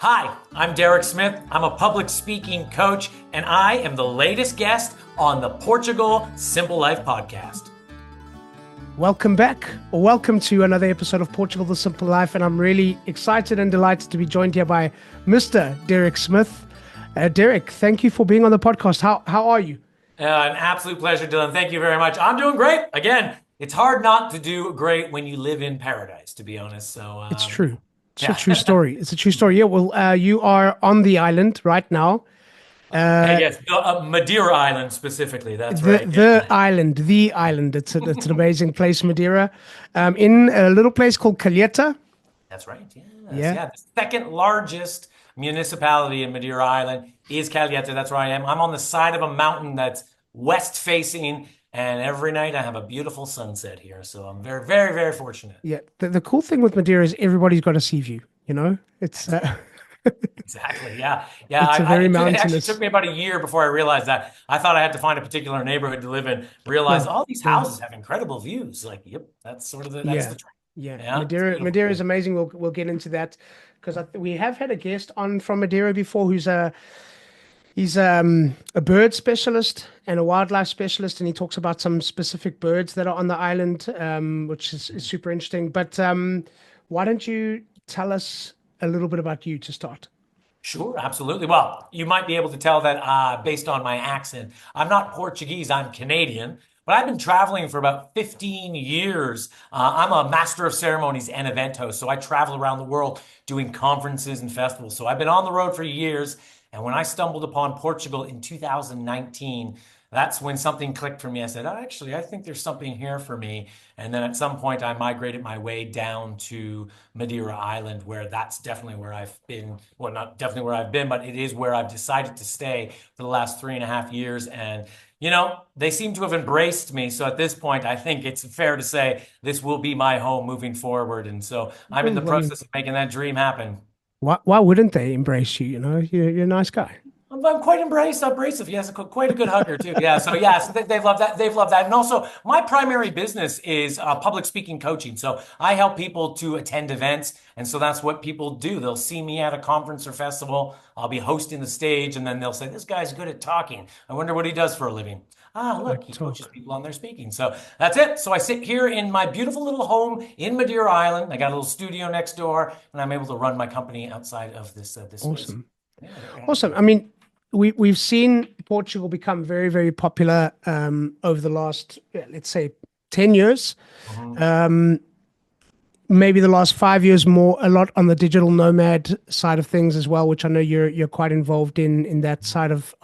Hi, I'm Derek Smith. I'm a public speaking coach, and I am the latest guest on the Portugal Simple Life podcast. Welcome back, or welcome to another episode of Portugal the Simple Life, and I'm really excited and delighted to be joined here by Mr. Derek Smith. Derek, thank you for being on the podcast. How are you? An absolute pleasure, Dylan. Thank you very much. I'm doing great. Again, it's hard not to do great when you live in paradise, to be honest. So it's true. It's a true story. It's a true story. Yeah. Well, you are on the island right now. Yes, Madeira Island specifically. That's right. The island. It's an amazing place, Madeira, in a little place called Calheta. That's right. Yes. Yeah. The second largest municipality in Madeira Island is Calheta. That's where I am. I'm on the side of a mountain that's west facing, and every night I have a beautiful sunset here. So I'm very, very, very fortunate. Yeah. The cool thing with Madeira is everybody's got a sea view. You know, it's exactly. Yeah. It's a very mountainous. It actually took me about a year before I realized that. I thought I had to find a particular neighborhood to live in. Realized all these houses have incredible views. Like, yep, that's sort of the trend. Yeah. Madeira is amazing. We'll get into that because we have had a guest on from Madeira before he's a bird specialist and a wildlife specialist, and he talks about some specific birds that are on the island, which is super interesting. But why don't you tell us a little bit about you to start? Sure, absolutely. Well, you might be able to tell that based on my accent. I'm not Portuguese, I'm Canadian, but I've been traveling for about 15 years. I'm a master of ceremonies and event host, so I travel around the world doing conferences and festivals. So I've been on the road for years, and when I stumbled upon Portugal in 2019, that's when something clicked for me. I said, actually, I think there's something here for me. And then at some point, I migrated my way down to Madeira Island, where that's definitely where I've been. Well, not definitely where I've been, but it is where I've decided to stay for the last 3.5 years. And, they seem to have embraced me. So at this point, I think it's fair to say this will be my home moving forward. And so I'm in the process of making that dream happen. Why wouldn't they embrace you? You're a nice guy. I'm quite abrasive. Yes, quite a good hugger too. Yeah. So they've loved that. They've loved that. And also, my primary business is public speaking coaching. So I help people to attend events, and so that's what people do. They'll see me at a conference or festival. I'll be hosting the stage, and then they'll say, "This guy's good at talking. I wonder what he does for a living." Look, he coaches people on their speaking. So that's it. So I sit here in my beautiful little home in Madeira Island. I got a little studio next door, and I'm able to run my company outside of this awesome. Space. Awesome. I mean, we've seen Portugal become very, very popular over the last, let's say, 10 years. Maybe the last 5 years more, a lot on the digital nomad side of things as well, which I know you're quite involved in that side of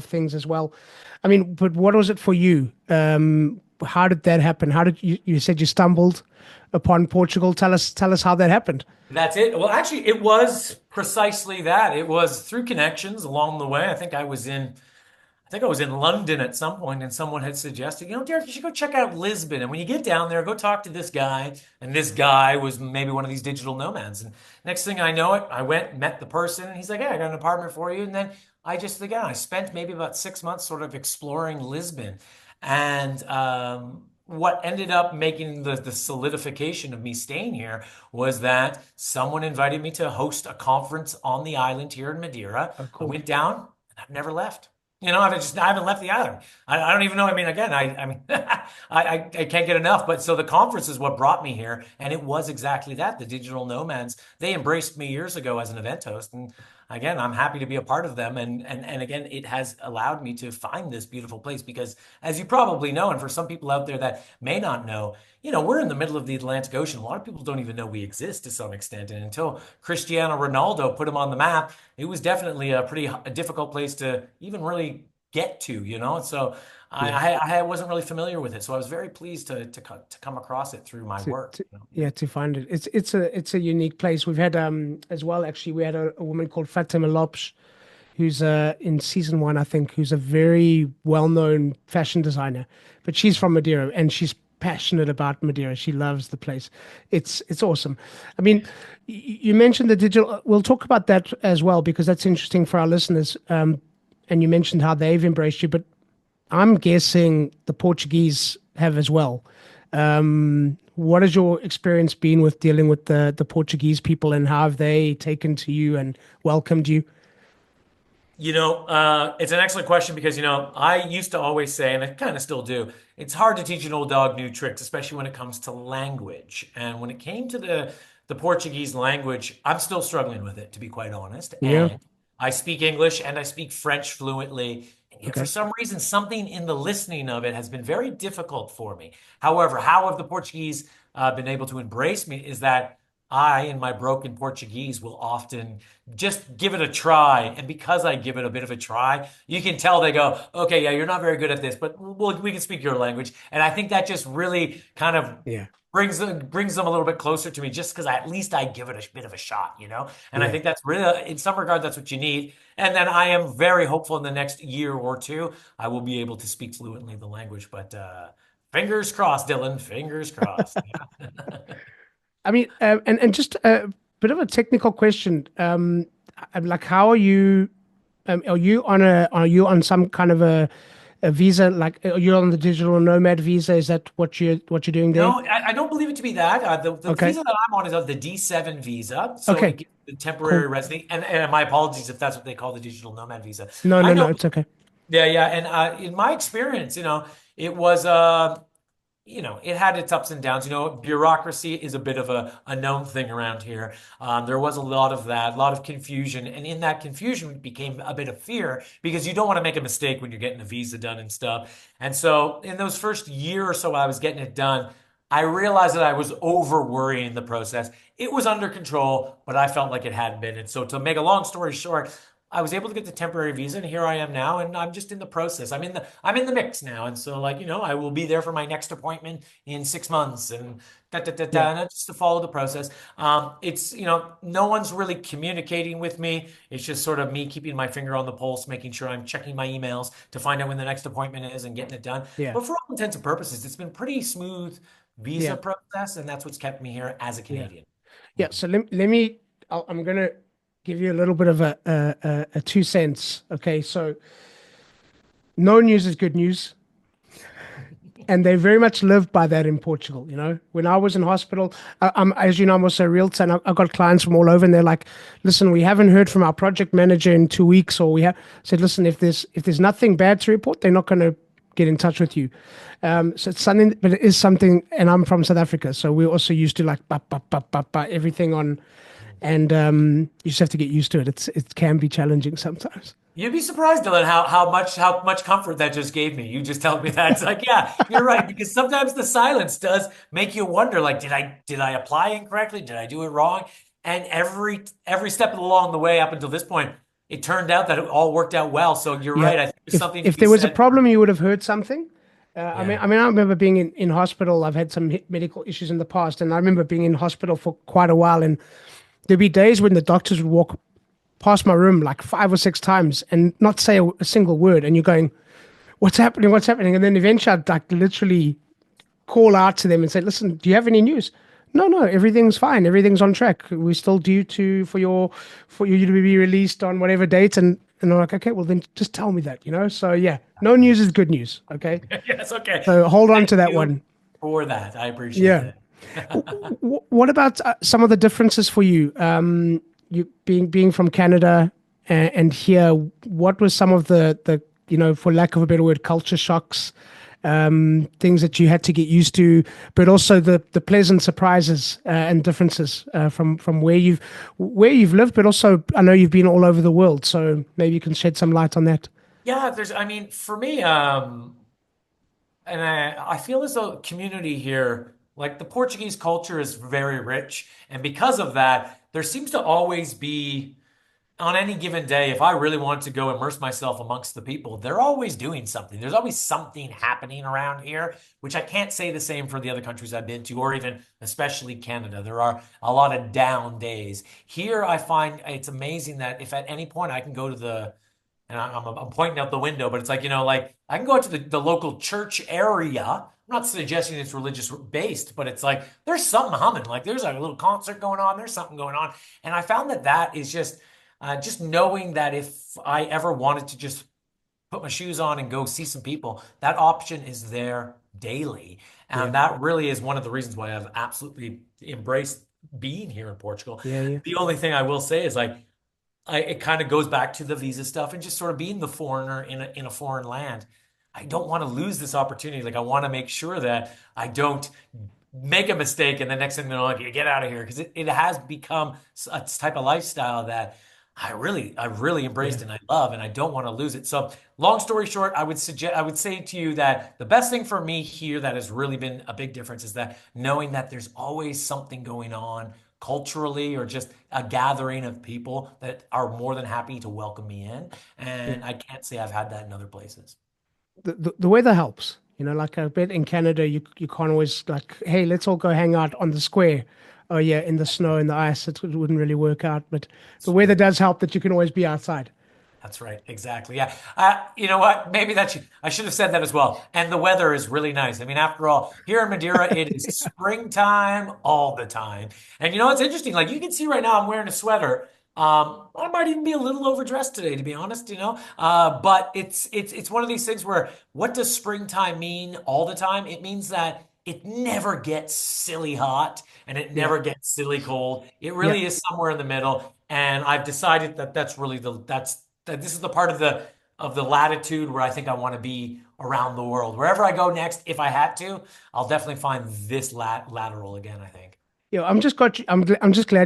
things as well. I mean, but what was it for you? How did that happen? How did you said you stumbled upon Portugal? Tell us how that happened. That's it. Well, actually, it was precisely that. It was through connections along the way. I think I was in London at some point, and someone had suggested, Derek, you should go check out Lisbon. And when you get down there, go talk to this guy. And this guy was maybe one of these digital nomads. And next thing I know it, I went, met the person, and he's like, "Hey, I got an apartment for you." And then I spent maybe about 6 months sort of exploring Lisbon. And what ended up making the solidification of me staying here was that someone invited me to host a conference on the island here in Madeira. Oh, cool. I went down, and I've never left. I haven't left the island. I don't even know. I mean, again, I can't get enough. But so the conference is what brought me here, and it was exactly that. The digital nomads, they embraced me years ago as an event host, and again, I'm happy to be a part of them. And again, it has allowed me to find this beautiful place because, as you probably know, and for some people out there that may not know, we're in the middle of the Atlantic Ocean. A lot of people don't even know we exist to some extent. And until Cristiano Ronaldo put him on the map, it was definitely a difficult place to even really get to, And so I wasn't really familiar with it. So I was very pleased to come across it through my work. To find it. It's a unique place. We've had as well, actually, we had a woman called Fatima Lopes, who's in season 1, I think, who's a very well-known fashion designer, but she's from Madeira and she's passionate about Madeira. She loves the place. It's awesome. I mean, you mentioned the digital. We'll talk about that as well because that's interesting for our listeners. And you mentioned how they've embraced you, but I'm guessing the Portuguese have as well. What has your experience been with dealing with the Portuguese people, and how have they taken to you and welcomed you? It's an excellent question because, I used to always say, and I kind of still do, it's hard to teach an old dog new tricks, especially when it comes to language. And when it came to the Portuguese language, I'm still struggling with it, to be quite honest. Yeah. And I speak English and I speak French fluently. And yet for Okay. some reason, something in the listening of it has been very difficult for me. However, how have the Portuguese been able to embrace me is that I, in my broken Portuguese, will often just give it a try. And because I give it a bit of a try, you can tell they go, okay, yeah, you're not very good at this, but we can speak your language. And I think that just really kind of Yeah. brings them a little bit closer to me just because at least I give it a bit of a shot. And I Yeah. think that's really, in some regard, that's what you need. And then I am very hopeful in the next year or two, I will be able to speak fluently the language. But fingers crossed, Dylan, fingers crossed. I mean, and just a bit of a technical question. I'm like, how are you? Are you on some kind of a visa? Like, are you on the digital nomad visa? Is that what you're doing there? No, I don't believe it to be that. The Okay. visa that I'm on is the D7 visa. So it Okay. gives the temporary Cool. resident. And my apologies if that's what they call the digital nomad visa. No, I no, know. no. It's okay. Yeah, yeah. And in my experience, it was it had its ups and downs. Bureaucracy is a bit of a known thing around here. There was a lot of that, a lot of confusion. And in that confusion became a bit of fear because you don't want to make a mistake when you're getting a visa done and stuff. And so in those first year or so I was getting it done, I realized that I was over worrying the process. It was under control, but I felt like it hadn't been. And so to make a long story short, I was able to get the temporary visa, and here I am now, and I'm just in the process. I'm in the mix now, and so I will be there for my next appointment in 6 months, and Yeah. and just to follow the process. It's no one's really communicating with me. It's just sort of me keeping my finger on the pulse, making sure I'm checking my emails to find out when the next appointment is and getting it done. Yeah. But for all intents and purposes, it's been pretty smooth visa Yeah. process, and that's what's kept me here as a Yeah. Canadian. Yeah. So let me. I'm gonna give you a little bit of a 2 cents. Okay. So no news is good news. And they very much live by that in Portugal. When I was in hospital, as you know, I'm also a realtor, and I've got clients from all over, and they're like, "Listen, we haven't heard from our project manager in 2 weeks, or we have said, listen, if there's nothing bad to report, they're not going to get in touch with you." So it's something, but it is something, and I'm from South Africa, so we're also used to like everything on, and you just have to get used to it. It can be challenging sometimes. You'd be surprised, Dylan, how much comfort that just gave me. You just told me that. It's like, yeah, you're right. Because sometimes the silence does make you wonder, like, did I apply incorrectly? Did I do it wrong? And every step along the way up until this point, it turned out that it all worked out well. So you're Yeah. right. I think there's If something to if be there was a said for, problem, you would have heard something. I mean, yeah. I remember being in hospital. I've had some medical issues in the past, and I remember being in hospital for quite a while. And there'd be days when the doctors would walk past my room like 5 or 6 times and not say a single word. And you're going, "What's happening? What's happening?" And then eventually I'd like literally call out to them and say, "Listen, do you have any news?" "No, no, everything's fine. Everything's on track. We're still due for you to be released on whatever date." And they're like, "Okay, well then just tell me that." So yeah, no news is good news. Okay. Yes, okay. So hold on Thank to that you one. for that. I appreciate Yeah. it. What about some of the differences for you? You being from Canada and here, what was some of the for lack of a better word, culture shocks, things that you had to get used to, but also the pleasant surprises and differences from where you've lived, but also I know you've been all over the world, so maybe you can shed some light on that. Yeah, I mean, for me, and I feel as though community here, like the Portuguese culture is very rich. And because of that, there seems to always be, on any given day, if I really want to go immerse myself amongst the people, they're always doing something. There's always something happening around here, which I can't say the same for the other countries I've been to, or even especially Canada. There are a lot of down days. Here, I find it's amazing that if at any point I can go to and I'm pointing out the window, but it's like, like I can go out to the local church area. I'm not suggesting it's religious based, but it's like there's something humming. Like there's a little concert going on. There's something going on. And I found that is just knowing that if I ever wanted to just put my shoes on and go see some people, that option is there daily. Yeah. And that really is one of the reasons why I've absolutely embraced being here in Portugal. Yeah. Yeah. The only thing I will say is like, it kind of goes back to the visa stuff and just sort of being the foreigner in a foreign land. I don't want to lose this opportunity. Like I want to make sure that I don't make a mistake and the next thing they're like, you get out of here. Because it has become a type of lifestyle that I really embraced Yeah. and I love and I don't want to lose it. So long story short, I would say to you that the best thing for me here that has really been a big difference is that knowing that there's always something going on culturally or just a gathering of people that are more than happy to welcome me in. Yeah. And I can't say I've had that in other places. The weather helps. Like I bet in Canada, you can't always like, hey, let's all go hang out on the square. Oh yeah, in the snow and the ice, it wouldn't really work out. But the It's weather true. does help that you can always be outside. That's right. Exactly. Yeah. You know what? Maybe I should have said that as well. And the weather is really nice. I mean, after all, here in Madeira, it is springtime all the time. And you know, it's interesting. Like you can see right now, I'm wearing a sweater. I might even be a little overdressed today, to be honest, but it's one of these things where what does springtime mean all the time? It means that it never gets silly hot and it Yeah. never gets silly cold. It Yeah. really is somewhere in the middle. And I've decided that that this is the part of the latitude where I think I want to be around the world. Wherever I go next, if I had to, I'll definitely find this lateral again, I think. I'm just glad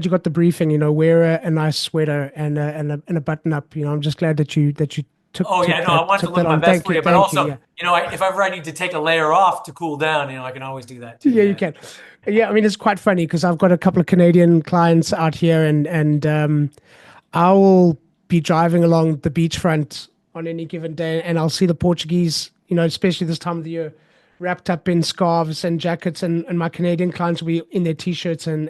you got the briefing. Wear a nice sweater and a button up. I'm just glad that you took Oh yeah, took no, I that want to took look that my on. best Thank for you. you, but Thank you. also, Yeah. if ever I need to take a layer off to cool down, I can always do that too. Yeah, you Yeah. can. Yeah, I mean it's quite funny because I've got a couple of Canadian clients out here, and I will be driving along the beachfront on any given day, and I'll see the Portuguese, especially this time of the year, wrapped up in scarves and jackets, and my Canadian clients will be in their t-shirts and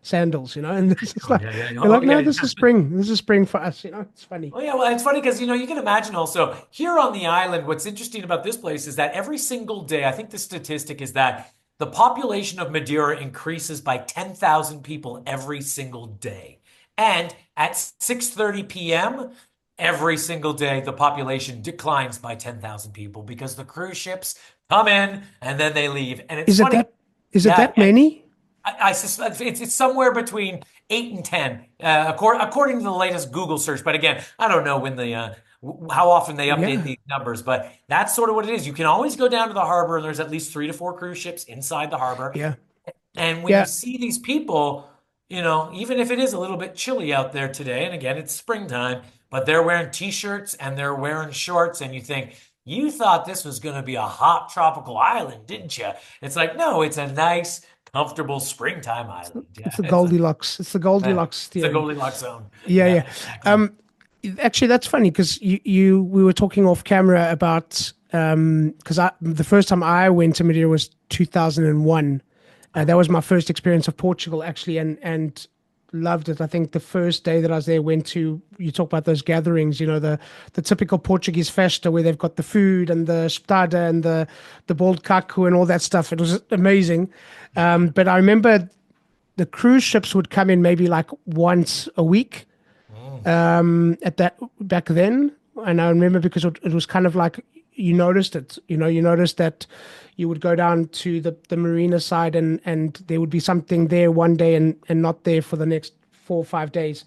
sandals, and it's just Oh like yeah, yeah. they're Oh like, no, yeah. this is spring. This is spring for us. It's funny. Oh yeah, well, it's funny because you can imagine also here on the island, what's interesting about this place is that every single day, I think the statistic is that the population of Madeira increases by 10,000 people every single day. And at 6:30 p.m., every single day, the population declines by 10,000 people because the cruise ships come in and then they leave. And it's Is it funny. that? Is it Yeah, that many? I suspect it's somewhere between 8 and 10, according to the latest Google search. But again, I don't know when how often they update Yeah, these numbers, but that's sort of what it is. You can always go down to the harbor, and there's at least 3 to 4 cruise ships inside the harbor. yeah, And when you yeah. see these people, even if it is a little bit chilly out there today, and again, it's springtime, but they're wearing t-shirts and they're wearing shorts, and you think, you thought this was going to be a hot tropical island, didn't you? It's like, no, it's a nice, comfortable springtime island. It's Yeah, the Goldilocks. It's the Goldilocks it's a theory. Goldilocks zone. Yeah, Yeah, yeah. exactly. Um, Actually, that's funny because we were talking off camera about because the first time I went to Madeira was 2001. That was my first experience of Portugal actually, and loved it. I think the first day that I was there, went to you talk about those gatherings, the typical Portuguese festa where they've got the food and the espada and the bald caco and all that stuff. It was amazing. But I remember the cruise ships would come in maybe like once a week Mm. at that back then. And I remember because it was kind of like you noticed it. You noticed that you would go down to the marina side and there would be something there one day and not there for the next 4 or 5 days.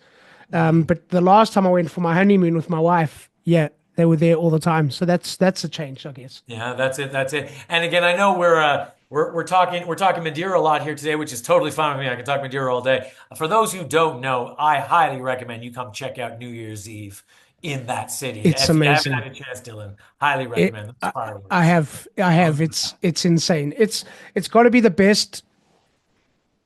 But the last time I went for my honeymoon with my wife, yeah, they were there all the time. So that's a change, I guess. Yeah, that's it. That's it. And again, I know we're talking Madeira a lot here today, which is totally fine with me. I can talk Madeira all day. For those who don't know, I highly recommend you come check out New Year's Eve in that city. It's If you haven't amazing. had a chance, Dylan, highly It, recommend those I fireworks. have. It's insane. It's got to be the best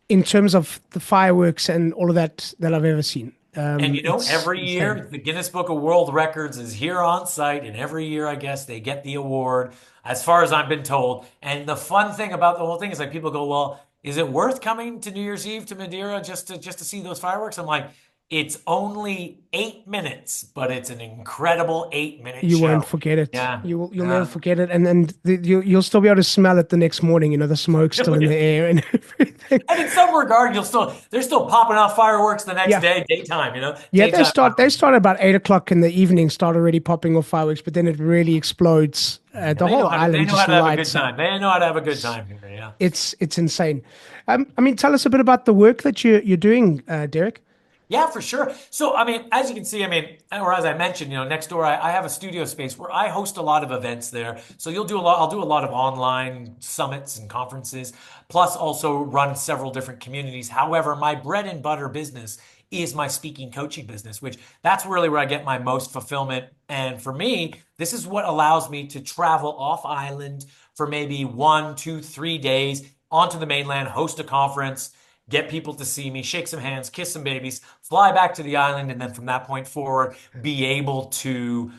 in terms of the fireworks and all of that I've ever seen. And It's every insane. year the Guinness Book of World Records is here on site, and every year I guess they get the award, as far as I've been told. And the fun thing about the whole thing is like people go, well, is it worth coming to New Year's Eve to Madeira just to see those fireworks? I'm like, It's only 8 minutes, but it's an incredible 8 minute You won't show. forget it. Yeah. You'll never Yeah. forget it, and you'll still be able to smell it the next morning. You know, the smoke's still in the air and everything. And in some regard, they're still popping off fireworks the next Yeah, day, daytime, yeah. daytime. They start about 8 o'clock in the evening. Start already popping off fireworks, but then it really explodes. Yeah, The whole they island know how just to have a good lights up. time. They know how to have a good time here. Yeah. It's insane. I mean, tell us a bit about the work that you're doing, Derek. Yeah, for sure. So, I mean, as you can see, I mean, or as I mentioned, next door, I have a studio space where I host a lot of events there. So I'll do a lot of online summits and conferences, plus also run several different communities. However, my bread and butter business is my speaking coaching business, which that's really where I get my most fulfillment. And for me, this is what allows me to travel off island for maybe 1, 2, 3 days onto the mainland, host a conference, get people to see me, shake some hands, kiss some babies, fly back to the island, and then from that point forward, be able to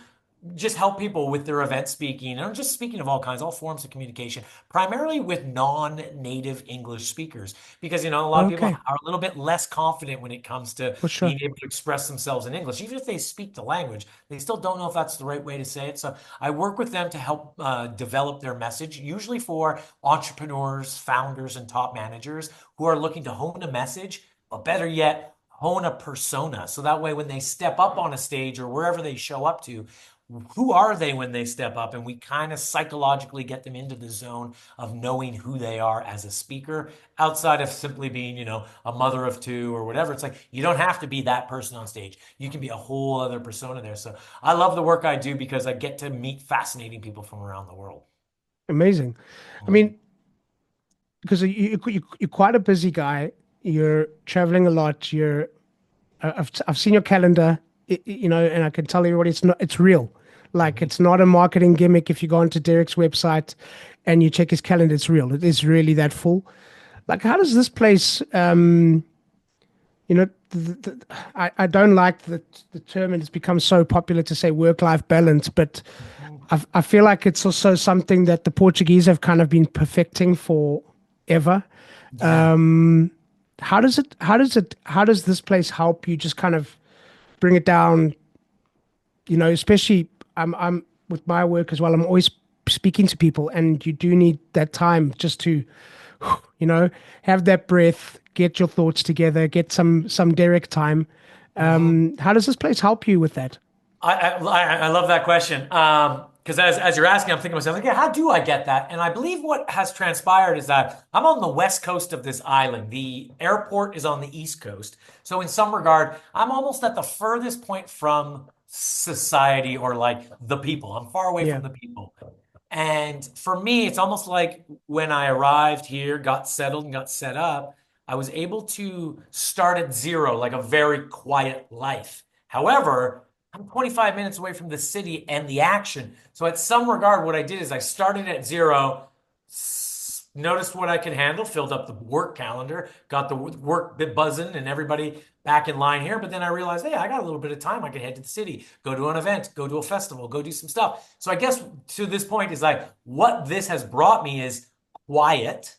just help people with their event speaking and just speaking of all kinds, all forms of communication, primarily with non-native English speakers, because a lot of people Okay, are a little bit less confident when it comes to for sure. being able to express themselves in English. Even if they speak the language, they still don't know if that's the right way to say it. So I work with them to help develop their message, usually for entrepreneurs, founders, and top managers who are looking to hone a message, but better yet, hone a persona. So that way, when they step up on a stage or wherever they show up to, who are they when they step up? And we kind of psychologically get them into the zone of knowing who they are as a speaker outside of simply being, a mother of two or whatever. It's like you don't have to be that person on stage. You can be a whole other persona there. So I love the work I do because I get to meet fascinating people from around the world. Amazing. I Mhm. mean, because you're quite a busy guy. You're traveling a lot. I've seen your calendar, and I can tell everybody it's real. Like Mhm. it's not a marketing gimmick. If you go onto Derek's website and you check his calendar, it's real. It is really that full. Like, how does this place, I don't like the term, and it's become so popular to say work-life balance, but I feel like it's also something that the Portuguese have kind of been perfecting forever. Yeah. How does this place help you just kind of bring it down, especially I'm with my work as well. I'm always speaking to people, and you do need that time just to, you know, have that breath, get your thoughts together, get some Derek time. Mhm. How does this place help you with that? I love that question. Because as you're asking, I'm thinking to myself, like, yeah, how do I get that? And I believe what has transpired is that I'm on the west coast of this island. The airport is on the east coast. So in some regard, I'm almost at the furthest point from society or like the people. I'm far away Yeah, from the people. And for me, it's almost like when I arrived here, got settled and got set up, I was able to start at zero, like a very quiet life. However, I'm 25 minutes away from the city and the action. So, at some regard, what I did is I started at zero, noticed what I could handle, filled up the work calendar, got the work bit buzzing and everybody back in line here. But then I realized, hey, I got a little bit of time. I can head to the city, go to an event, go to a festival, go do some stuff. So I guess to this point is like what this has brought me is quiet.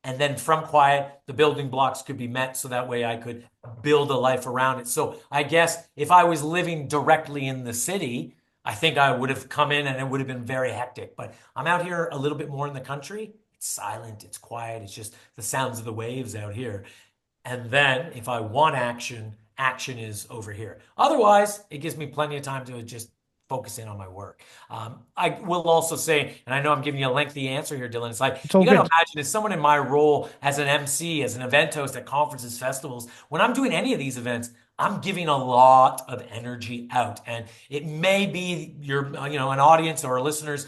And then from quiet, the building blocks could be met so that way I could build a life around it. So I guess if I was living directly in the city, I think I would have come in and it would have been very hectic. But I'm out here a little bit more in the country. It's silent, it's quiet, it's just the sounds of the waves out here. And then if I want action, action is over here. Otherwise, it gives me plenty of time to just focus in on my work. I will also say, and I know I'm giving you a lengthy answer here, Dylan. It's like it's all you got to good. imagine as someone in my role as an MC, as an event host at conferences, festivals, when I'm doing any of these events, I'm giving a lot of energy out. And it may be an audience or a listener's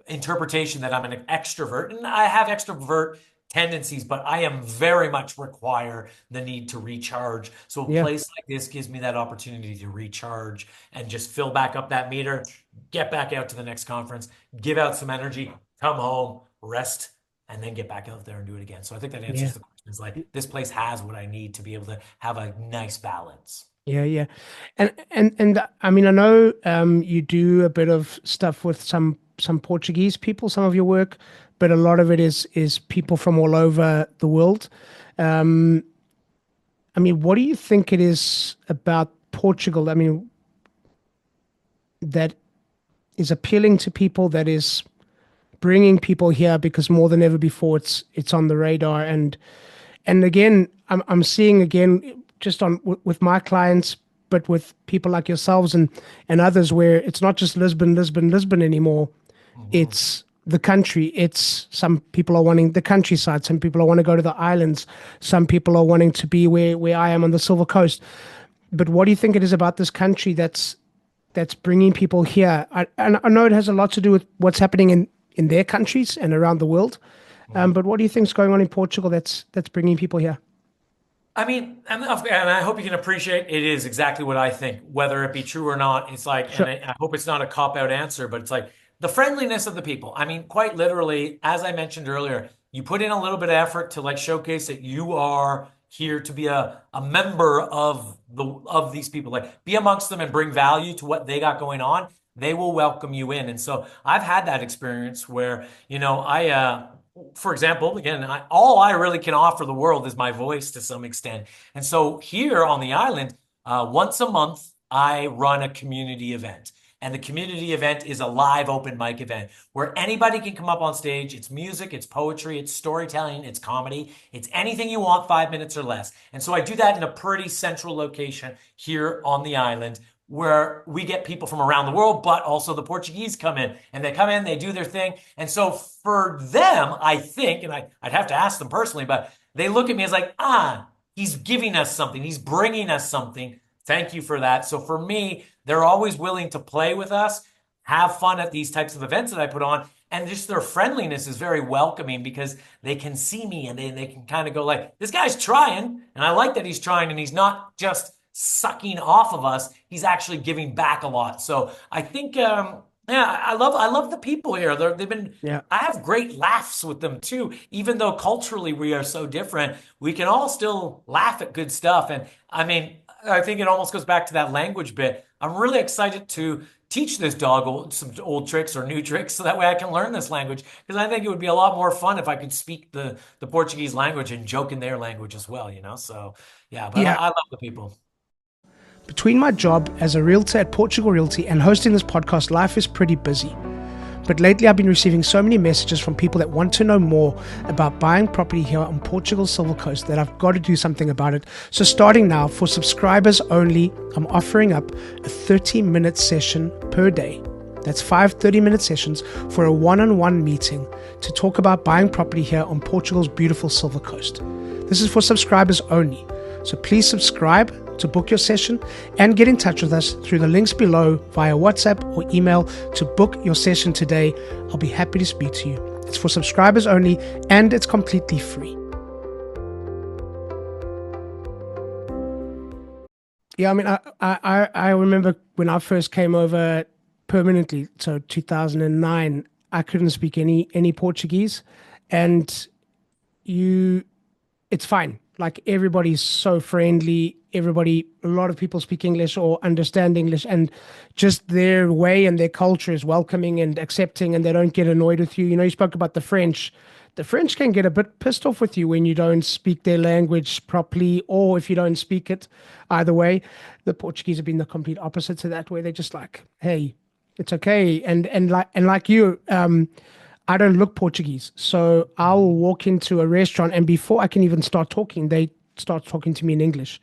interpretation that I'm an extrovert, and I have extrovert tendencies, but I am very much require the need to recharge. So a Yeah, place like this gives me that opportunity to recharge and just fill back up that meter, get back out to the next conference, give out some energy, come home, rest, and then get back out there and do it again. So I think that yeah. answers the question. Is like this place has what I need to be able to have a nice balance. Yeah, yeah. And I mean, I know you do a bit of stuff with some Portuguese people, some of your work, but a lot of it is people from all over the world. Um, I mean, what do you think it is about Portugal? I mean, that is appealing to people, that is bringing people here because more than ever before it's on the radar. And again, I'm seeing again just on with my clients, but with people like yourselves and others, where it's not just Lisbon, Lisbon, Lisbon anymore. Mhm. It's the country. It's some people are wanting the countryside. Some people are want to go to the islands. Some people are wanting to be where I am on the Silver Coast. But what do you think it is about this country that's bringing people here? And I know it has a lot to do with what's happening in their countries and around the world. Mhm. But what do you think is going on in Portugal that's bringing people here? I mean, and I hope you can appreciate it is exactly what I think, whether it be true or not. It's like, and Sure. I hope it's not a cop-out answer, but it's like the friendliness of the people. I mean, quite literally, as I mentioned earlier, you put in a little bit of effort to like showcase that you are here to be a member of these people, like be amongst them and bring value to what they got going on. They will welcome you in. And so I've had that experience where, for example, again, all I really can offer the world is my voice to some extent. And so here on the island, once a month, I run a community event. And the community event is a live open mic event where anybody can come up on stage. It's music, it's poetry, it's storytelling, it's comedy, it's anything you want, 5 minutes or less. And so I do that in a pretty central location here on the island where we get people from around the world, but also the Portuguese come in and they come in, they do their thing. And so for them, I think, and I'd have to ask them personally, but they look at me as like, he's giving us something, he's bringing us something. Thank you for that. So for me, they're always willing to play with us, have fun at these types of events that I put on. And just their friendliness is very welcoming because they can see me and they can kind of go like, this guy's trying. And I like that he's trying and he's not just sucking off of us. He's actually giving back a lot. So I think, yeah, I love the people here. They've been, Yeah. I have great laughs with them too. Even though culturally we are so different, we can all still laugh at good stuff. And I mean, I think it almost goes back to that language bit. I'm really excited to teach this dog some old tricks or new tricks so that way I can learn this language because I think it would be a lot more fun if I could speak the Portuguese language and joke in their language as well, you know? So yeah, but Yeah. I love the people. Between my job as a realtor at Portugal Realty and hosting this podcast, life is pretty busy. But lately, I've been receiving so many messages from people that want to know more about buying property here on Portugal's Silver Coast that I've got to do something about it. So starting now, for subscribers only, I'm offering up a 30-minute session per day. That's 5 30-minute sessions for a one-on-one meeting to talk about buying property here on Portugal's beautiful Silver Coast. This is for subscribers only. So please subscribe to book your session and get in touch with us through the links below via WhatsApp or email to book your session today. I'll be happy to speak to you. It's for subscribers only and it's completely free. Yeah, I mean, I remember when I first came over permanently, so 2009, I couldn't speak any Portuguese, and you it's fine. Like everybody's so friendly. A lot of people speak English or understand English, and just their way and their culture is welcoming and accepting, and they don't get annoyed with you. You know, you spoke about the French. The French can get a bit pissed off with you when you don't speak their language properly, or if you don't speak it. Either way, the Portuguese have been the complete opposite to that, where they're just like, "Hey, it's okay," and like you, I don't look Portuguese. So I'll walk into a restaurant and before I can even start talking, they start talking to me in English.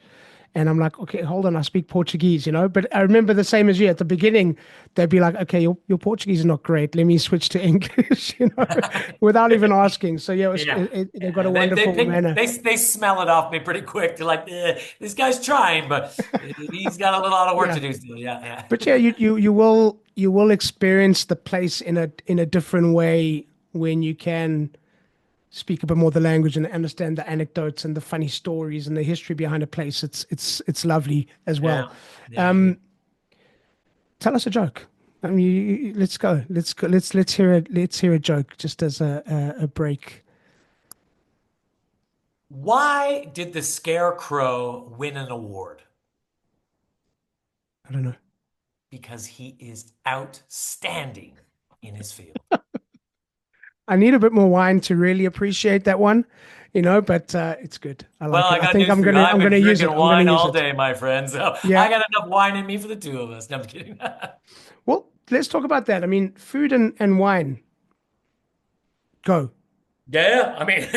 And I'm like, okay, hold on, I speak Portuguese, you know? But I remember the same as you at the beginning, they'd be like, okay, your Portuguese is not great. Let me switch to English, you know, without even asking. So yeah, Yeah. they've got Yeah. a They wonderful pick manner. they smell it off me pretty quick. They're like, this guy's trying, but he's got a lot of work Yeah. to do still. Yeah, But yeah, you will experience the place in a different way when you can speak a bit more the language and understand the anecdotes and the funny stories and the history behind a place. It's lovely as well. yeah, yeah, yeah. Um, Tell us a joke. I mean, let's go. Let's go. Let's hear a joke just as a break. Why did the Scarecrow win an award? I don't know. Because he is outstanding in his field. I need a bit more wine to really appreciate that one, but it's good. I Well, like it. I I got think news for you. I'm I've been gonna use it. drinking I'm gonna wine use all it. day, my friend. So I Yeah. got enough wine in me for the two of us. No, I'm kidding. Well, let's talk about that. I mean, food and wine. Go. Yeah, I mean,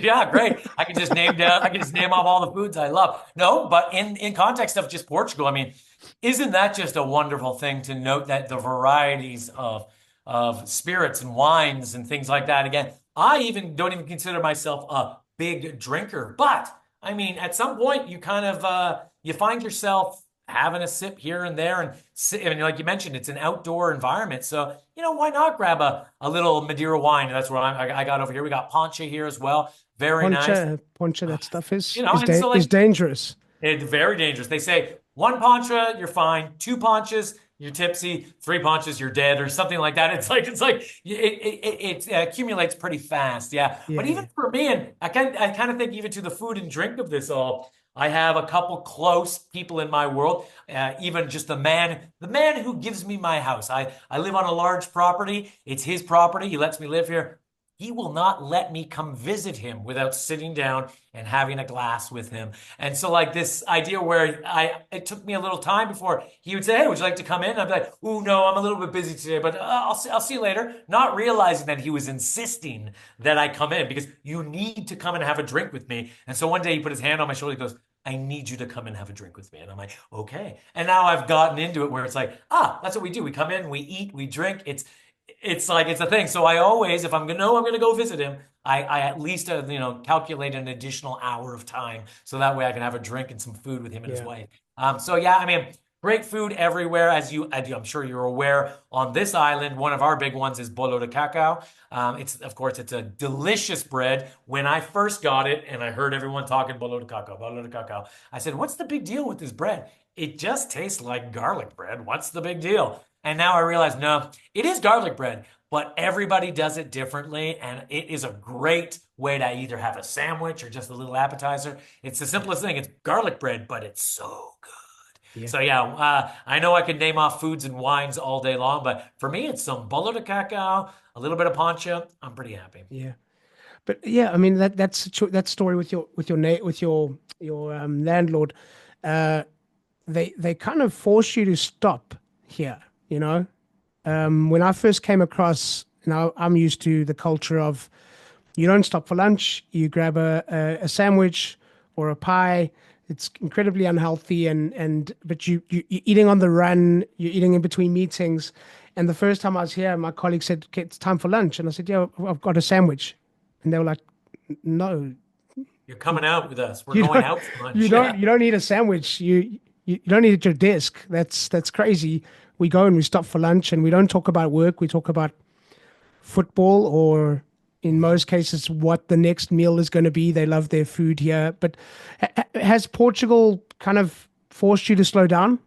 yeah, great. I can just name off all the foods I love. No, but in context of just Portugal, I mean, isn't that just a wonderful thing to note that the varieties of spirits and wines and things like that. Again, I even don't even consider myself a big drinker, but I mean, at some point you kind of you find yourself having a sip here and there and and like you mentioned, it's an outdoor environment. So, why not grab a little Madeira wine? That's what I got over here. We got Poncha here as well. Very nice. Poncha, that stuff And so is like dangerous. it's very dangerous. They say one poncha, you're fine. Two ponchas, you're tipsy. Three ponchas, you're dead, or something like that. It's like it accumulates pretty fast. Yeah, Yeah, but yeah. even for me, and I kind of think even to the food and drink of this all, I have a couple close people in my world. Even just the man who gives me my house. I live on a large property. It's his property. He lets me live here. He will not let me come visit him without sitting down and having a glass with him. And so, like this idea where it took me a little time before he would say, "Hey, would you like to come in?" I'd be like, "Oh no, I'm a little bit busy today, but I'll see you later." Not realizing that he was insisting that I come in because you need to come and have a drink with me. And so one day he put his hand on my shoulder. He goes, "I need you to come and have a drink with me." And I'm like, "Okay." And now I've gotten into it where it's like, that's what we do. We come in, we eat, we drink. It's like it's a thing. So I always, if I'm gonna go visit him, I at least calculate an additional hour of time so that way I can have a drink and some food with him and his Yeah. wife. So yeah, I mean, great food everywhere, I'm sure you're aware. On this island, one of our big ones is bolo de cacao. It's of course it's a delicious bread. When I first got it and I heard everyone talking bolo de cacao, I said, "What's the big deal with this bread? It just tastes like garlic bread. What's the big deal?" And now I realize, no, it is garlic bread, but everybody does it differently. And it is a great way to either have a sandwich or just a little appetizer. It's the simplest thing. It's garlic bread, but it's so good. Yeah. So yeah, I know I could name off foods and wines all day long, but for me, it's some bolo de cacao, a little bit of poncha. I'm pretty happy. Yeah. But yeah, I mean that story with your landlord, uh, they kind of force you to stop here, you know. When I first came across, I'm used to the culture of you don't stop for lunch, you grab a sandwich or a pie. It's incredibly unhealthy, but you're eating on the run, you're eating in between meetings. And the first time I was here, my colleague said, "Okay, it's time for lunch," and I said, "Yeah, I've got a sandwich," and they were like, "No, You're coming out with us. We're you going don't, out for lunch. Yeah. you don't need a sandwich. You don't need it at your desk. That's crazy. We go and we stop for lunch, and we don't talk about work. We talk about football, or in most cases, what the next meal is going to be. They love their food here. But has Portugal kind of forced you to slow down?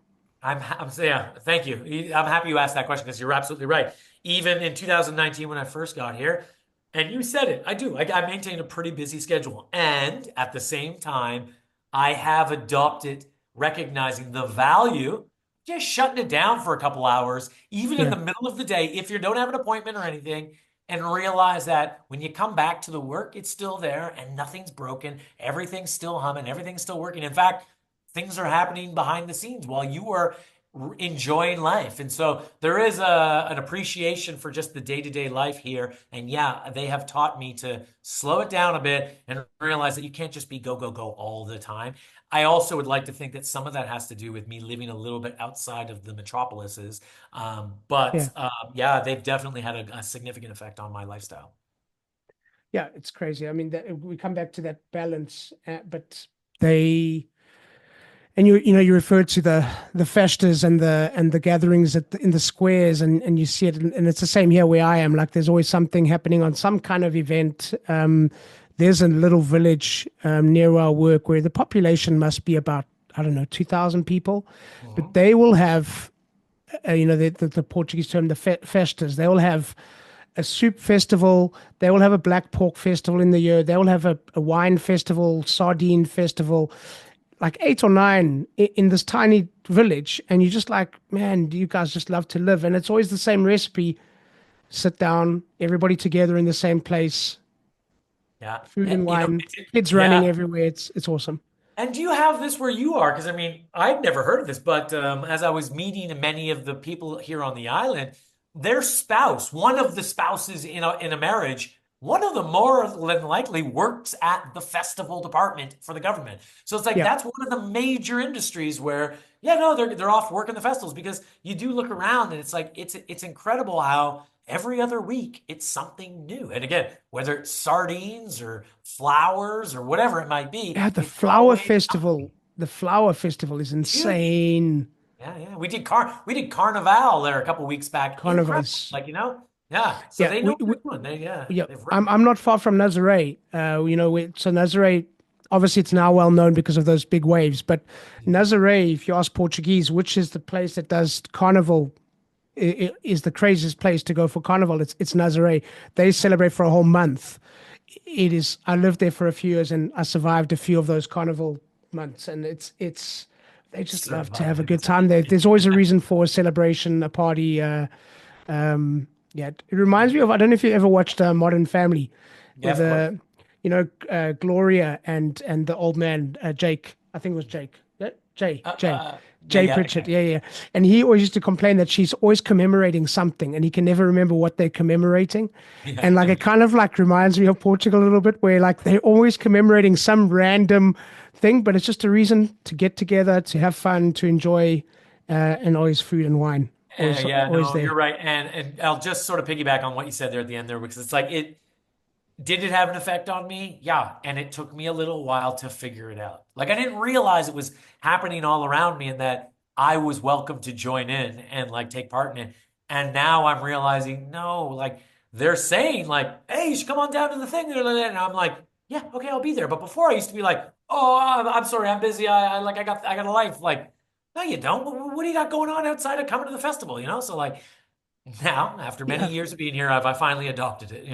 Yeah, thank you. I'm happy you asked that question because you're absolutely right. Even in 2019, when I first got here, and you said it, I do. I maintain a pretty busy schedule. And at the same time, I have adopted recognizing the value, just shutting it down for a couple hours, even in Yeah, the middle of the day, if you don't have an appointment or anything, and realize that when you come back to the work, it's still there and nothing's broken. Everything's still humming, everything's still working. In fact, things are happening behind the scenes while you are enjoying life. And so there is an appreciation for just the day-to-day life here. And yeah, they have taught me to slow it down a bit and realize that you can't just be go, go, go all the time. I also would like to think that some of that has to do with me living a little bit outside of the metropolises. But yeah, yeah, they've definitely had a significant effect on my lifestyle. yeah. It's crazy. I mean, we come back to that balance, but they and you refer to the festas and the gatherings in the squares, and you see it, and it's the same here where I am. Like there's always something happening on some kind of event. There's a little village near our work where the population must be about, I don't know, 2,000 people, but Mhm. they will have the Portuguese term, the festas. They will have a soup festival. They will have a black pork festival in the year. They will have a wine festival, sardine festival, like eight or nine in this tiny village. And you're just like, man, do you guys just love to live? And it's always the same recipe. sit down, everybody together in the same place, Yeah. food and You know, wine, kids running yeah. everywhere. It's awesome. And do you have this where you are? Because I mean, I'd never heard of this, but as I was meeting many of the people here on the island, their spouse, one of the spouses in a marriage, one of them more than likely works at the festival department for the government. So it's like Yeah. that's one of the major industries where, yeah, no, they're off working the festivals because you do look around and it's like it's incredible how every other week it's something new. And again, whether it's sardines or flowers or whatever it might be, Yeah, the it's flower always festival. The flower festival is huge. insane. Yeah, yeah. We did Carnival there a couple weeks back. Incredible. Carnivals. Like, yeah. So Yeah, they know what they're doing. yeah. They've I'm not far from Nazare. So Nazare, obviously it's now well known because of those big waves. But Nazare, if you ask Portuguese, which is the place that does carnival, is the craziest place to go for carnival. It's Nazare. They celebrate for a whole month. It is. I lived there for a few years and I survived a few of those carnival months. And it's. They just love to have a survived. good time. There's always a reason for a celebration, a party. Yeah, it reminds me of, I don't know if you ever watched Modern Family Yeah, with of course. Gloria and the old man Jake. I think it was Jake. Yeah, Yeah, Jay yeah. Pritchett. Yeah, yeah. And he always used to complain that she's always commemorating something, and he can never remember what they're commemorating. And like Yeah. it kind of like reminds me of Portugal a little bit, where like they're always commemorating some random thing, but it's just a reason to get together, to have fun, to enjoy, and always food and wine. Yeah, Always no, there. you're right. And I'll just sort of piggyback on what you said there at the end there because it's like it did it have an effect on me? Yeah. And it took me a little while to figure it out. Like I didn't realize it was happening all around me and that I was welcome to join in and like take part in it. And now I'm realizing, no, like they're saying like, hey, you should come on down to the thing. And I'm like, yeah, okay, I'll be there. But before I used to be like, oh, I'm sorry, I'm busy. I got a life. Like, no, you don't. What do you got going on outside of coming to the festival? So like now, after many Yeah. years of being here, I finally adopted it.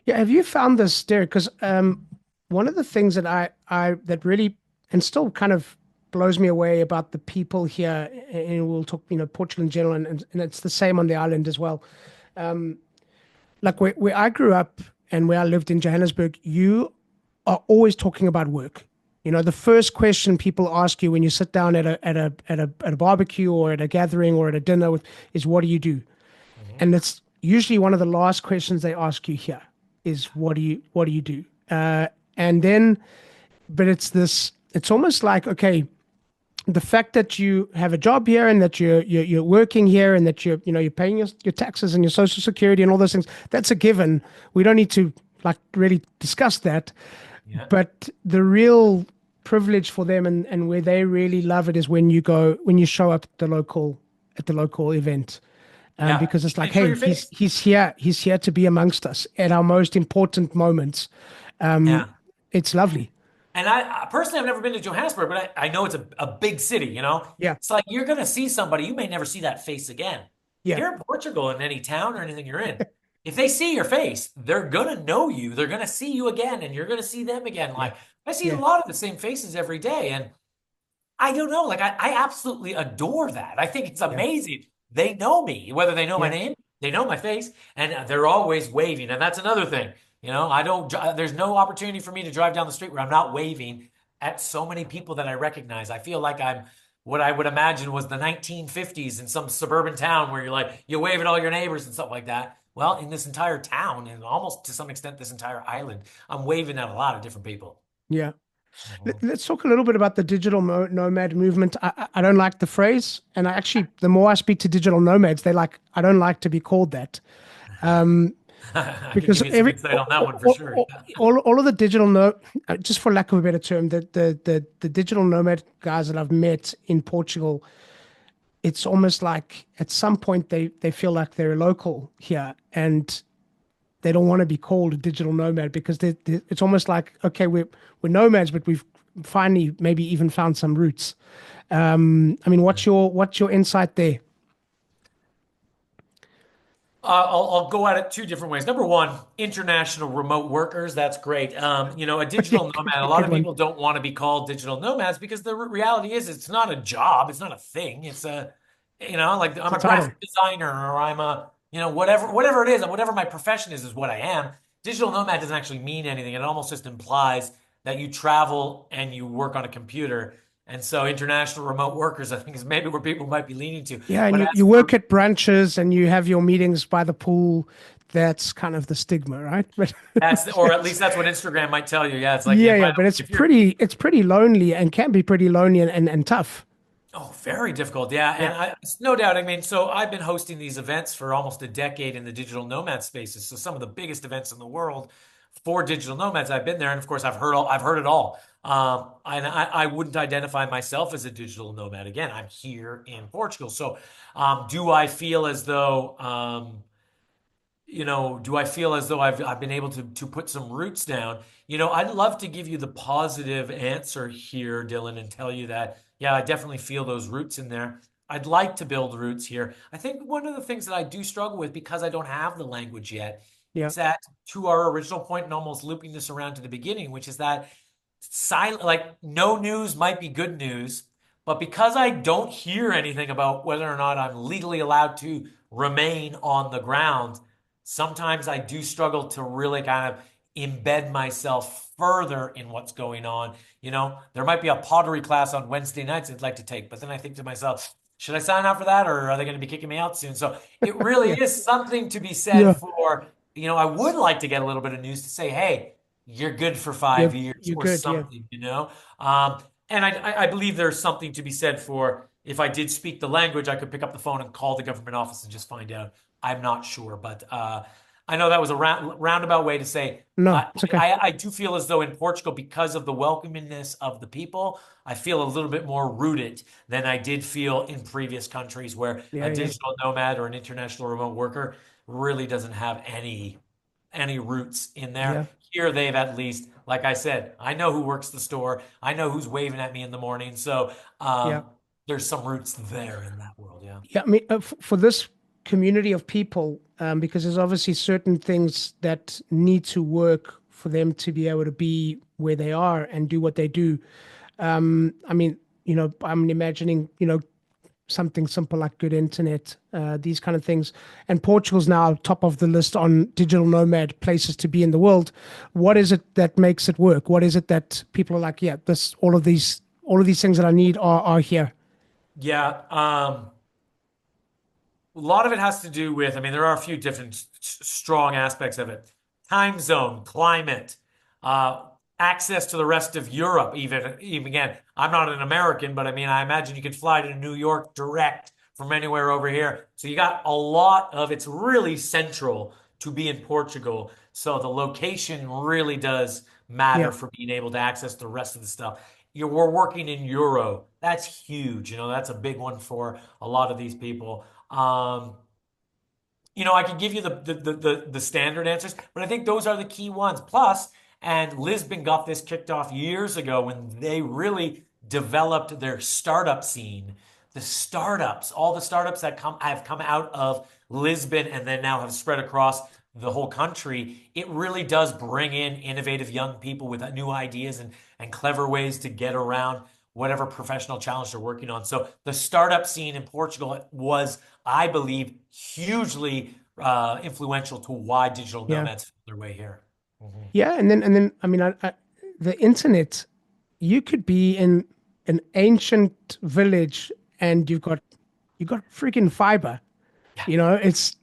Yeah, have you found this, Derek? Because one of the things that that really and still kind of blows me away about the people here, and we'll talk, Portugal in general, and it's the same on the island as well. Like where I grew up and where I lived in Johannesburg, you are always talking about work. The first question people ask you when you sit down at a barbecue or at a gathering or at a dinner is, "What do you do?" Mhm. And it's usually one of the last questions they ask you here is what do you do? And then, but it's almost like, okay, the fact that you have a job here and that you're working here and that you're paying your taxes and your social security and all those things, that's a given. We don't need to like really discuss that. Yeah. But the real privilege for them and where they really love it is when you show up at the local event, Yeah. because it's like, And show hey, your face. he's here to be amongst us at our most important moments. Um, Yeah. it's lovely. And personally, I've never been to Johannesburg, but I know it's a big city. Yeah, It's like you're going to see somebody, you may never see that face again. yeah, Here in Portugal, in any town or anything you're in, if they see your face, they're going to know you. They're going to see you again, and you're going to see them again. yeah, Like, I see a yeah, lot of the same faces every day. And I don't know. Like I absolutely adore that. I think it's yeah, amazing. They know me, whether they know my yeah, name, they know my face, and they're always waving. And that's another thing. I don't. There's no opportunity for me to drive down the street where I'm not waving at so many people that I recognize. I feel like I'm what I would imagine was the 1950s in some suburban town where you wave at all your neighbors and stuff like that. Well, in this entire town and almost to some extent this entire island, I'm waving at a lot of different people. yeah. Mhm. Let's talk a little bit about the digital nomad movement. I don't like the phrase, and the more I speak to digital nomads, I don't like to be called that. Um, I can because give you some insight on that one for sure. all of the digital just for lack of a better term, the digital nomad guys that I've met in Portugal, it's almost like at some point they feel like they're local here and they don't want to be called a digital nomad because it's almost like, okay, we're nomads, but we've finally maybe even found some roots. I mean, what's your insight there? I'll go at it two different ways. Number one, international remote workers. That's great. A digital nomad. A lot Good of one. people don't want to be called digital nomads because the reality is it's not a job. It's not a thing. It's like It's I'm a a title. graphic designer or I'm a whatever it is, whatever my profession is what I am. Digital nomad doesn't actually mean anything. It almost just implies that you travel and you work on a computer. And so international remote workers, I think, is maybe where people might be leaning to. Yeah, and But you as work for at brunches and you have your meetings by the pool. That's kind of the stigma, right? But or at least that's what Instagram might tell you. Yeah, it's like yeah, if yeah, I but don't, if you're it's pretty lonely and can be pretty lonely and tough. very difficult. Yeah. Yeah, It's no doubt. I mean, so I've been hosting these events for almost a decade in the digital nomad spaces. So some of the biggest events in the world for digital nomads, I've been there. And of course, I've heard it all. And I wouldn't identify myself as a digital nomad. Again, I'm here in Portugal. So, do I feel as though, do I feel as though I've been able to put some roots down? I'd love to give you the positive answer here, Dylan, and tell you that, yeah, I definitely feel those roots in there. I'd like to build roots here. I think one of the things that I do struggle with because I don't have the language yet yeah, is that to our original point and almost looping this around to the beginning, which is that silent, like no news might be good news, but because I don't hear anything about whether or not I'm legally allowed to remain on the ground, sometimes I do struggle to really kind of embed myself further in what's going on. There might be a pottery class on Wednesday nights I'd like to take, but then I think to myself, should I sign up for that or are they going to be kicking me out soon? So it really yeah, is something to be said yeah. for, I would like to get a little bit of news to say, hey, you're good for 5 years You're or good. Yeah, something. And I believe there's something to be said for if I did speak the language, I could pick up the phone and call the government office and just find out. I'm not sure, but I know that was a roundabout way to say no, it's okay. I do feel as though in Portugal, because of the welcomingness of the people, I feel a little bit more rooted than I did feel in previous countries where a Yeah, yeah, digital nomad or an international remote worker really doesn't have any roots in yeah, there. Here they've at least, like I said, I know who works the store. I know who's waving at me in the morning. So yeah. there's some roots there in that world. Yeah. Yeah, I mean, for this community of people, because there's obviously certain things that need to work for them to be able to be where they are and do what they do. I mean, I'm imagining, something simple like good internet, these kind of things. And Portugal's now top of the list on digital nomad places to be in the world. What is it that makes it work? What is it that people are like, yeah, all of these things that I need are here. Yeah. A lot of it has to do with, I mean, there are a few different strong aspects of it. Time zone, climate, access to the rest of Europe, even again, I'm not an American, but I mean, I imagine you could fly to New York direct from anywhere over here. So you got a lot of it's really central to be in Portugal. So the location really does matter Yeah, for being able to access the rest of the stuff. We're working in euro. That's huge. That's a big one for a lot of these people. I could give you the standard answers, but I think those are the key ones. Plus, and Lisbon got this kicked off years ago when they really developed their startup scene. All the startups that have come out of Lisbon and then now have spread across the whole country, it really does bring in innovative young people with new ideas and clever ways to get around whatever professional challenge they're working on. So the startup scene in Portugal was, I believe, hugely influential to why digital yeah, nomads found their way here. Mhm. yeah. And then, I mean, the internet, you could be in an ancient village and you've got freaking fiber. Yeah, It's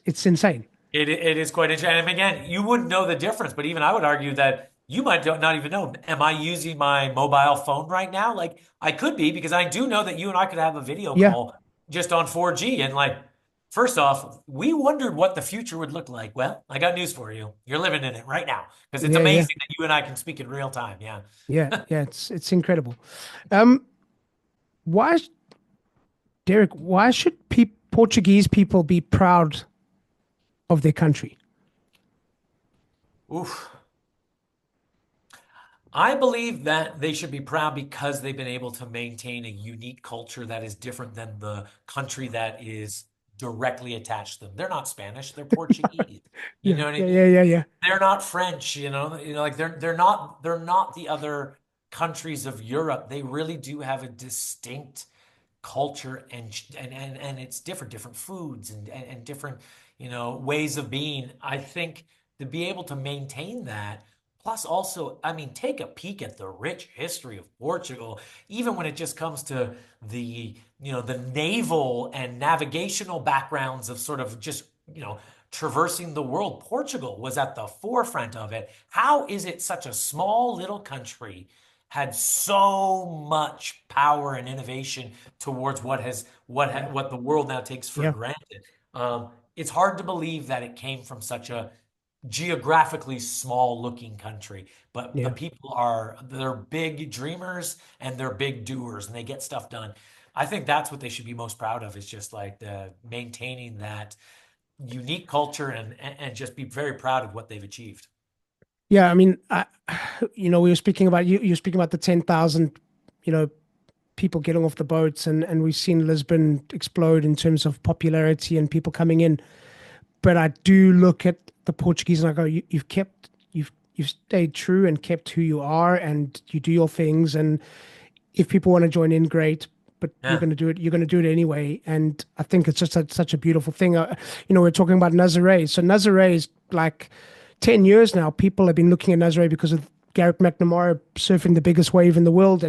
insane. it is quite interesting. And again, you wouldn't know the difference, but even I would argue that you might not even know. Am I using my mobile phone right now? Like I could be because I do know that you and I could have a video Yeah, call just on 4G. And like, first off, we wondered what the future would look like. Well, I got news for you. You're living in it right now because it's yeah, yeah, amazing that you and I can speak in real time. Yeah. yeah, yeah. It's incredible. Um, why, Derek? Why should Portuguese people be proud of their country? Oof. I believe that they should be proud because they've been able to maintain a unique culture that is different than the country that is directly attached to them. They're not Spanish, they're Portuguese. You Yeah, know what I yeah, mean? yeah, yeah, yeah, They're not French, like they're not the other countries of Europe. They really do have a distinct culture and it's different foods and different, ways of being. I think to be able to maintain that. Plus, also, I mean, take a peek at the rich history of Portugal, even when it just comes to the, the naval and navigational backgrounds of sort of just, traversing the world. Portugal was at the forefront of it. How is it such a small little country had so much power and innovation towards Yeah. what the world now takes for Yeah. granted? It's hard to believe that it came from such a geographically small looking country, but the Yeah. people they're big dreamers and they're big doers and they get stuff done. I think that's what they should be most proud of, is just like maintaining that unique culture and just be very proud of what they've achieved. Yeah. I mean, we were speaking about you're speaking about the 10,000, you know, people getting off the boats, and we've seen Lisbon explode in terms of popularity and people coming in. But I do look at the Portuguese and I go, you've stayed true and kept who you are, and you do your things. And if people want to join in, great. But you're Yeah, going to do it. You're going to do it anyway. And I think it's just such a beautiful thing. We're talking about Nazare. So Nazare is like 10 years now. People have been looking at Nazare because of Garrett McNamara surfing the biggest wave in the world.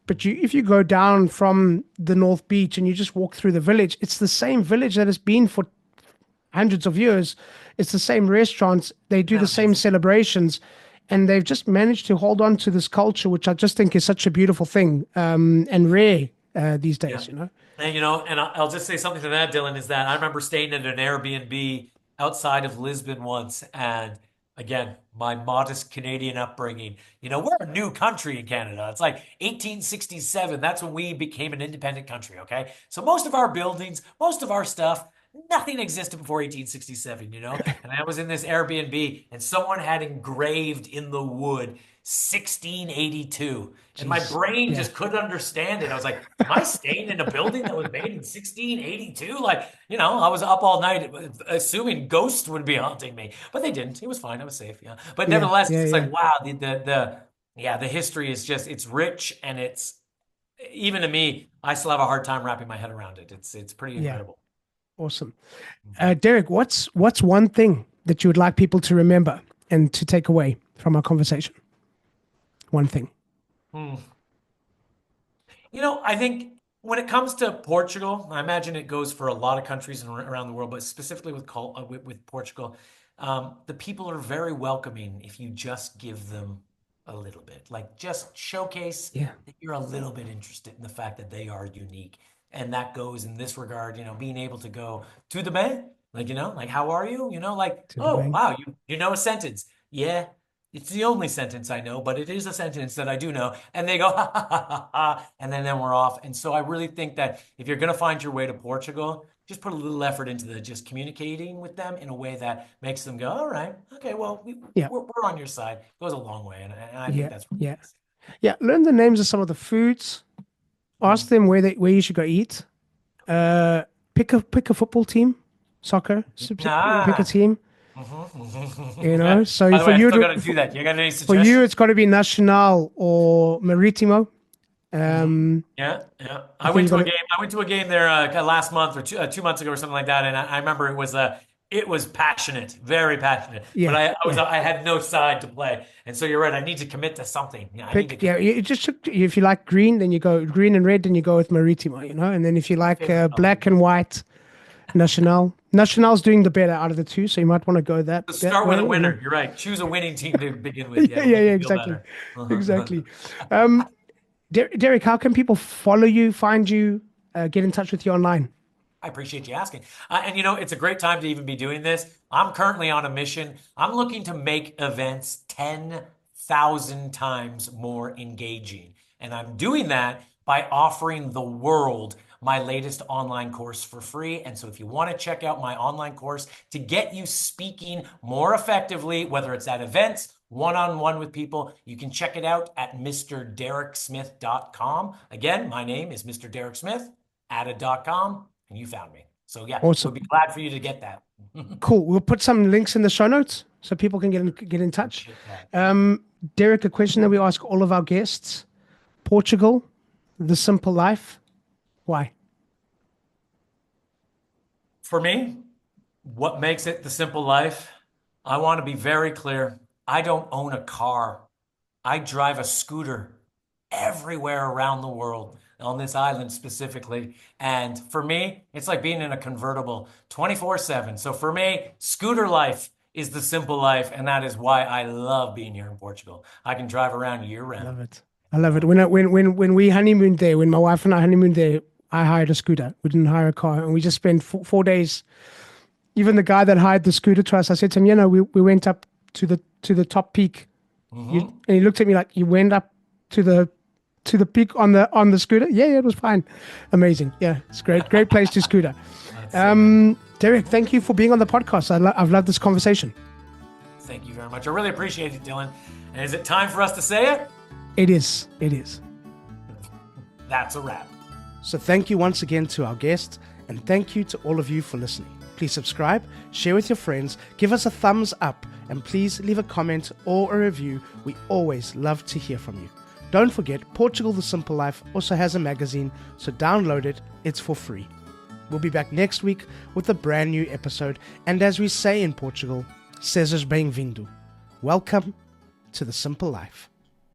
But if you go down from the North Beach and you just walk through the village, it's the same village that has been for hundreds of years. It's the same restaurants. They do isn't the that same amazing? celebrations, and they've just managed to hold on to this culture, which I just think is such a beautiful thing, and rare these Yeah. days. You know. And I'll just say something to that, Dylan, is that I remember staying at an Airbnb outside of Lisbon once, and again, my modest Canadian upbringing. We're a new country in Canada. It's like 1867. That's when we became an independent country, okay? So most of our buildings, most of our stuff, nothing existed before 1867. And I was in this Airbnb, and someone had engraved in the wood 1682. And my Jeez. brain Yeah. just couldn't understand it. I was like, am I staying in a building that was made in 1682? Like, I was up all night assuming ghosts would be haunting me, but they didn't. It was fine. I was safe. Yeah. But Yeah. nevertheless, it's Yeah. just Yeah. like, wow, the history is just, it's rich, and it's, even to me, I still have a hard time wrapping my head around it. It's pretty Yeah. incredible. Awesome. Mhm. Derek, what's one thing that you would like people to remember and to take away from our conversation? One thing. Hmm. I think when it comes to Portugal, I imagine it goes for a lot of countries around the world, but specifically with Portugal, the people are very welcoming if you just give them a little bit. Like, just showcase Yeah. that you're a little bit interested in the fact that they are unique. And that goes in this regard, being able to go to the bank, like, like, how are you? Like, To the oh, bank. wow, you know a sentence. Yeah, it's the only sentence I know, but it is a sentence that I do know. And they go, ha, ha, ha, ha, ha, and then we're off. And so I really think that if you're going to find your way to Portugal, just put a little effort into just communicating with them in a way that makes them go, all right, okay, well, Yeah. we're on your side. It goes a long way. And I think Yeah. that's really Yeah. nice. Yeah. Learn the names of some of the foods. Ask Mm. them where you should go eat. Uh, pick a football team, soccer. Pick a Ah. team. Yeah. So By the way, I still got to do for that. You got any you, suggestions? it's got to be Nacional or Marítimo. Mhm. Um, Yeah, yeah. I think you got to. I went to a game there last month or 2 months ago or something like that, and I remember it was passionate, very passionate. But Yeah. Yeah. I had no side to play, and so you're right. I need to commit to something. Yeah, I need to Pick. Yeah. commit If you like green, then you go green and red, then you go with Marítimo. And then if you to my like favorite color. black and white, Nacional. Nacional's doing the better out of the two, so you might want to go So that start with a way. winner. You're right. Choose a winning team to begin with. Yeah, Yeah. it'll Yeah. make Yeah. you feel Exactly. better. Exactly. Um, Derek, how can people follow you, find you, get in touch with you online? I appreciate you asking. And it's a great time to even be doing this. I'm currently on a mission. I'm looking to make events 10,000 times more engaging. And I'm doing that by offering the world my latest online course for free. And so if you want to check out my online course to get you speaking more effectively, whether it's at events, one-on-one with people, you can check it out at mrdereksmith.com. Again, my name is Mr. Derek Smith, added.com, and you found me. So yeah, would Awesome. be glad for you to get that. Cool. We'll put some links in the show notes so people can get in touch. Appreciate that. Derek, a question that we ask all of our guests: Portugal, the simple life. Why? For me, what makes it the simple life? I want to be very clear. I don't own a car. I drive a scooter everywhere around the world, on this island specifically. And for me, it's like being in a convertible 24/7. So for me, scooter life is the simple life. And that is why I love being here in Portugal. I can drive around year I love round. it. I love it. When we honeymooned there, when my wife and I honeymooned there, I hired a scooter. We didn't hire a car, and we just spent 4 days. Even the guy that hired the scooter to us, I said to him, we went up to the top peak. And he looked at me like, you went up to the peak on the scooter? Yeah, it was fine. Amazing. Yeah, it's great. Great place to scooter. Derek, thank you for being on the podcast. I've loved this conversation. Thank you very much. I really appreciate it, Dylan. And is it time for us to say it? It is. That's a wrap. So thank you once again to our guest, and thank you to all of you for listening. Please subscribe, share with your friends, give us a thumbs up, and please leave a comment or a review. We always love to hear from you. Don't forget, Portugal The Simple Life also has a magazine, so download it. It's for free. We'll be back next week with a brand new episode, and as we say in Portugal, sejas bem-vindo. Welcome to The Simple Life.